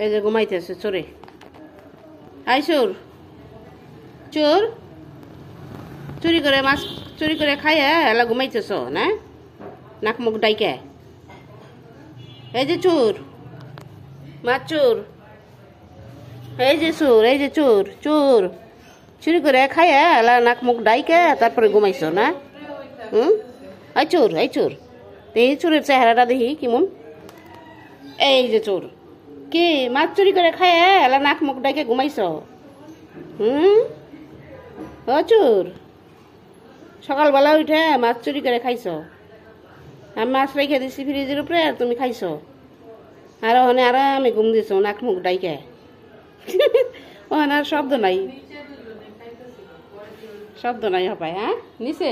এই যে ঘুমাইতেছে চোরে। আই চোর, চোর চুরি করে মাছ চুরি করে খাইয়া এলা ঘুমাইতেছ না, নাক মুখ ডাইকে। এই যে চোর, মাছ চোর, এই যে চোর, এই যে চোর, চোর চুরি করে খাইয়া এলা নাক মুখ ডাইকে তারপরে ঘুমাইছ না। এই চোর, এই চোর, এই চোরের চেহারাটা দেখি কেমন। এই যে চোর, কি মাছ চুরি করে খাইয়া এলা নাক মুখ ডাইকে ঘুমাইছ? ও চোর, সকালবেলা উঠে মাছ চুরি করে খাইছ। আমি মাছ রেখে দিছি ফ্রিজের উপরে আর তুমি খাইছ। আর ওখানে আরামে ঘুম দিছ নাক মুখ ডাইকে। ওখানে আর শব্দ নাই, শব্দ নাই হপায়। হ্যাঁ নিচে